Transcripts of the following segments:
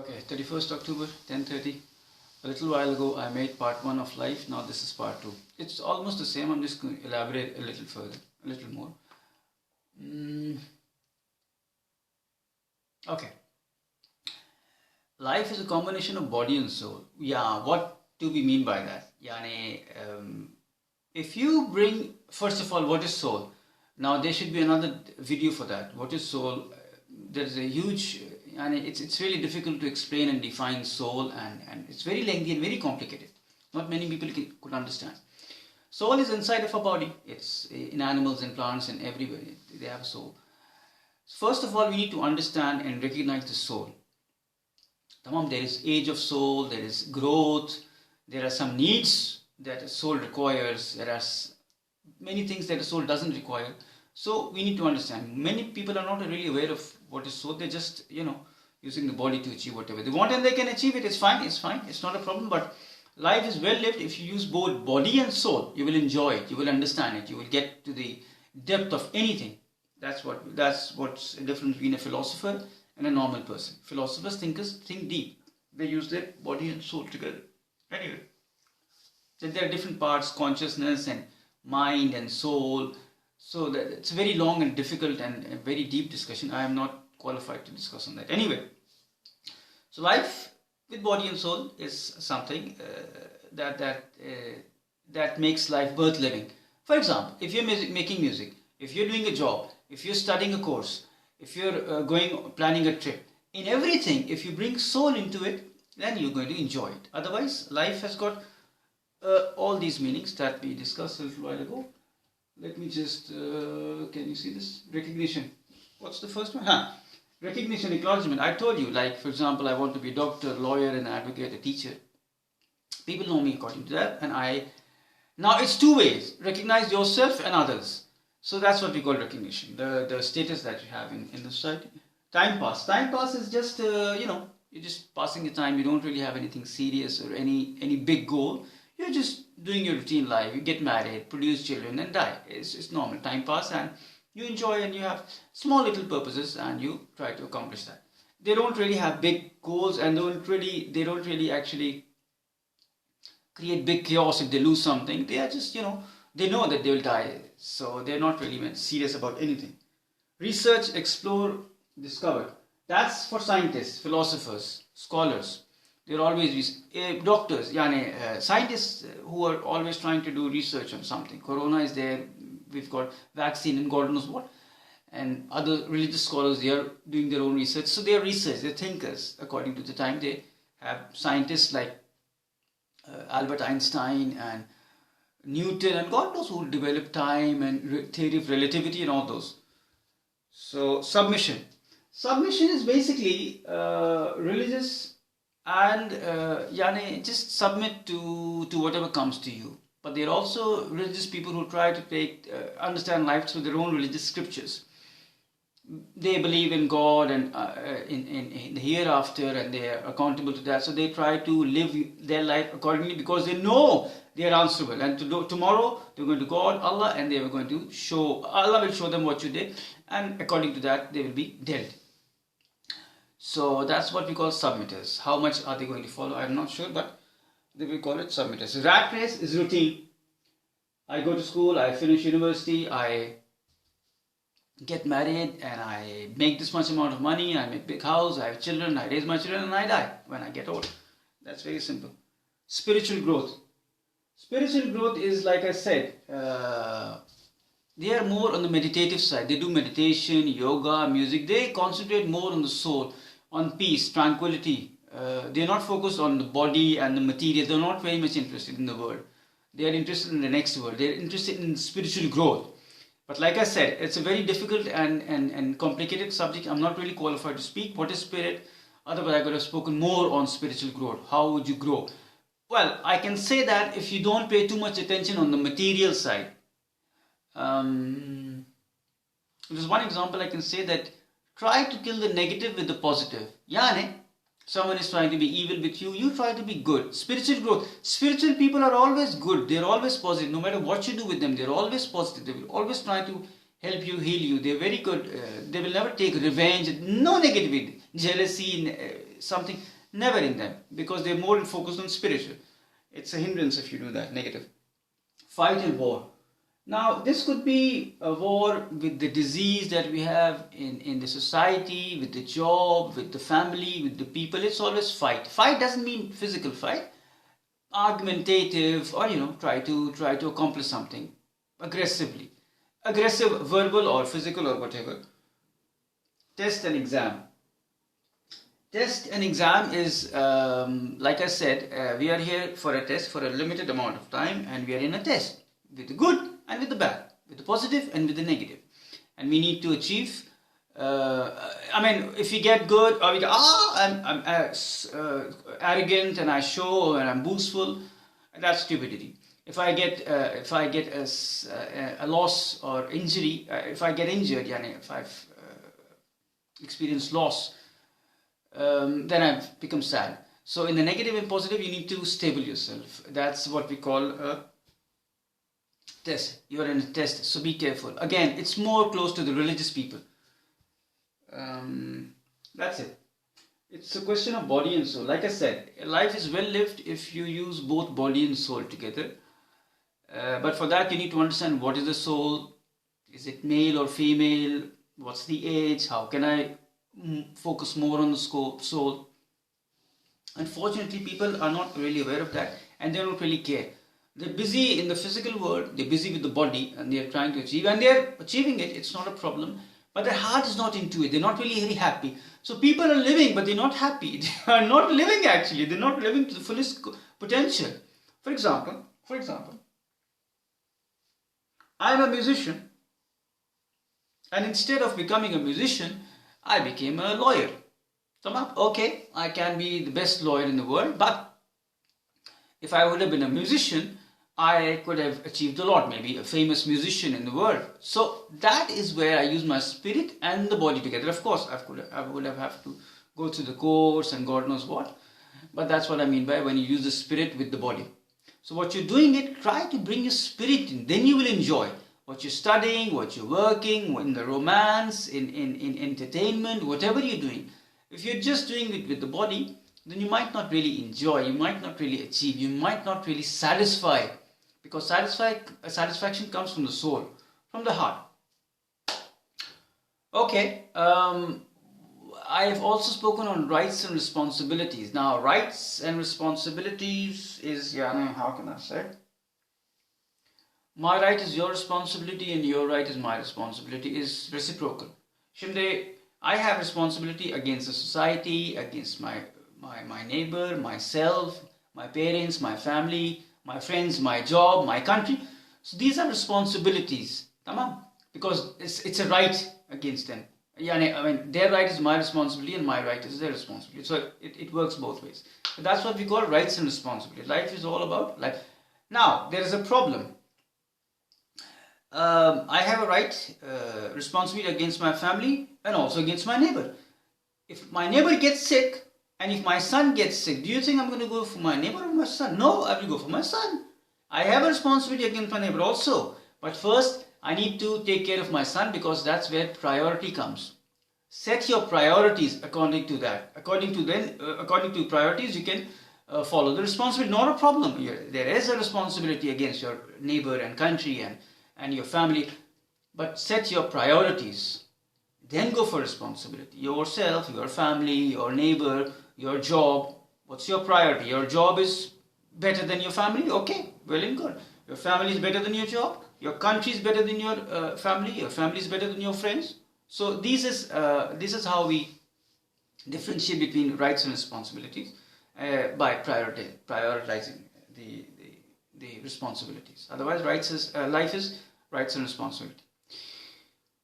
Okay, 31st October, 10:30. A little while ago, I made part 1 of life. Now this is part 2. It's almost the same. I'm just going to elaborate a little further, a little more. Okay. Life is a combination of body and soul. Yeah, what do we mean by that? Yani, if you bring, first of all, what is soul? Now there should be another video for that. What is soul? There's a huge, and it's really difficult to explain and define soul, and it's very lengthy and very complicated. Not many people could understand. Soul is inside of a body. It's in animals and plants and everywhere. They have a soul. First of all, we need to understand and recognize the soul. There is age of soul, there is growth, there are some needs that a soul requires, there are many things that a soul doesn't require. So we need to understand. Many people are not really aware of what is soul. They're just, using the body to achieve whatever they want, and they can achieve it. It's fine. It's not a problem. But life is well lived if you use both body and soul. You will enjoy it. You will understand it. You will get to the depth of anything. That's what's the difference between a philosopher and a normal person. Philosophers, thinkers, think deep. They use their body and soul together. Anyway, so there are different parts: consciousness and mind and soul. So that it's a very long and difficult and a very deep discussion. I am not qualified to discuss on that. Anyway, so life with body and soul is something that makes life worth living. For example, if you're making music, if you're doing a job, if you're studying a course, if you're planning a trip, in everything, if you bring soul into it, then you're going to enjoy it. Otherwise, life has got all these meanings that we discussed a little while ago. Let me just, can you see this? Recognition. What's the first one? Recognition, acknowledgement. I told you, like, for example, I want to be a doctor, lawyer, an advocate, a teacher. People know me according to that, and now it's two ways: recognize yourself and others. So that's what we call recognition, the status that you have in the society. Time pass. Time pass is just, you're just passing the time. You don't really have anything serious or any big goal. You're just doing your routine life. You get married, produce children, and die. It's normal. Time pass, and you enjoy, and you have small little purposes, and you try to accomplish that. They don't really have big goals, and they don't really actually create big chaos if they lose something. They are just, they know that they will die, so they're not really serious about anything. Research, explore, discover. That's for scientists, philosophers, scholars. They're always doctors, scientists who are always trying to do research on something. Corona is there, we've got vaccine and God knows what. And other religious scholars, they are doing their own research. So they are research, they're thinkers. According to the time, they have scientists like Albert Einstein and Newton and God knows who developed time and theory of relativity and all those. So submission. Submission is basically religious and just submit to whatever comes to you. But there are also religious people who try to understand life through their own religious scriptures. They believe in God and in the hereafter, and they are accountable to that. So they try to live their life accordingly because they know they are answerable. And tomorrow they're going to God, Allah, and they are going to Allah will show them what you did, and according to that they will be dealt. So that's what we call submitters. How much are they going to follow? I'm not sure, but they will call it submitters. Rat race is routine. I go to school, I finish university, I get married, and I make this much amount of money, I make big house, I have children, I raise my children, and I die when I get old. That's very simple. Spiritual growth. Spiritual growth is, like I said, they are more on the meditative side. They do meditation, yoga, music. They concentrate more on the soul, on peace, tranquility. They're not focused on the body and the material. They're not very much interested in the world. They are interested in the next world. They're interested in spiritual growth. But like I said, it's a very difficult and complicated subject. I'm not really qualified to speak. What is spirit? Otherwise, I could have spoken more on spiritual growth. How would you grow? Well, I can say that if you don't pay too much attention on the material side, there's one example I can say that try to kill the negative with the positive. Someone is trying to be evil with you, you try to be good. Spiritual growth. Spiritual people are always good. They're always positive. No matter what you do with them, they're always positive. They will always try to help you, heal you. They're very good. They will never take revenge. No negativity. Jealousy, something never in them, because they're more focused on spiritual. It's a hindrance if you do that. Negative. Fight and war. Now, this could be a war with the disease that we have in the society, with the job, with the family, with the people. It's always fight. Fight doesn't mean physical fight. Argumentative, or try to accomplish something aggressively. Aggressive, verbal or physical or whatever. Test and exam. Test and exam is, like I said, we are here for a test for a limited amount of time, and we are in a test with the good and with the bad, with the positive and with the negative. And we need to achieve, if you get good, or we go, I'm arrogant and I show and I'm boastful, that's stupidity. If I get a loss or injury, if I get injured, if I've experienced loss, then I've become sad. So in the negative and positive, you need to stable yourself. That's what we call a test. You are in a test, so be careful. Again, it's more close to the religious people. That's it. It's a question of body and soul. Like I said, life is well lived if you use both body and soul together. But for that, you need to understand what is the soul. Is it male or female? What's the age? How can I focus more on the soul? Unfortunately, people are not really aware of that, and they don't really care. They're busy in the physical world, they're busy with the body, and they're trying to achieve, and they're achieving it, it's not a problem, but their heart is not into it, they're not really very happy. So people are living, but they're not happy. They are not living actually, they're not living to the fullest potential. For example, I'm a musician, and instead of becoming a musician, I became a lawyer. Okay, I can be the best lawyer in the world, but if I would have been a musician, I could have achieved a lot, maybe a famous musician in the world. So that is where I use my spirit and the body together. Of course, I would have to go through the course and God knows what, but that's what I mean by when you use the spirit with the body. So what you're doing it, try to bring your spirit in, then you will enjoy what you're studying, what you're working, in the romance, in entertainment, whatever you're doing. If you're just doing it with the body, then you might not really enjoy, you might not really achieve, you might not really satisfy, because satisfaction comes from the soul, from the heart. Okay, I have also spoken on rights and responsibilities. Now, rights and responsibilities is, how can I say? My right is your responsibility and your right is my responsibility, is reciprocal. Shimde, I have responsibility against the society, against my neighbor, myself, my parents, my family, my friends, my job, my country. So these are responsibilities, tamam? Because it's a right against them. Their right is my responsibility and my right is their responsibility. So it works both ways. But that's what we call rights and responsibility. Life is all about life. Now, there is a problem. I have a right, responsibility against my family and also against my neighbor. If my neighbor gets sick, and if my son gets sick, do you think I'm going to go for my neighbor or my son? No, I will go for my son. I have a responsibility against my neighbor also. But first, I need to take care of my son, because that's where priority comes. Set your priorities according to that. According to priorities, you can follow the responsibility. Not a problem. There is a responsibility against your neighbor and country and your family. But set your priorities. Then go for responsibility. Yourself, your family, your neighbor, your job. What's your priority? Your job is better than your family? Okay, well and good. Your family is better than your job. Your country is better than your family. Your family is better than your friends. So this is how we differentiate between rights and responsibilities, by prioritizing the responsibilities. Otherwise, life is rights and responsibility.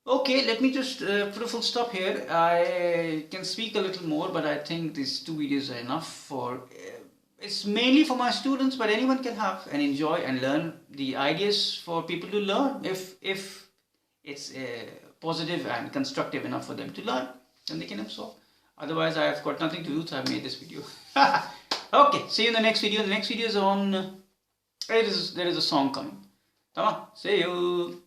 Okay, let me just put a full stop here. I can speak a little more, but I think these 2 videos are enough for... it's mainly for my students, but anyone can have and enjoy and learn. The ideas for people to learn. If it's positive and constructive enough for them to learn, then they can absorb. Otherwise, I have got nothing to do, so I made this video. Okay, see you in the next video. The next video is on... there is a song coming. Tamam, see you.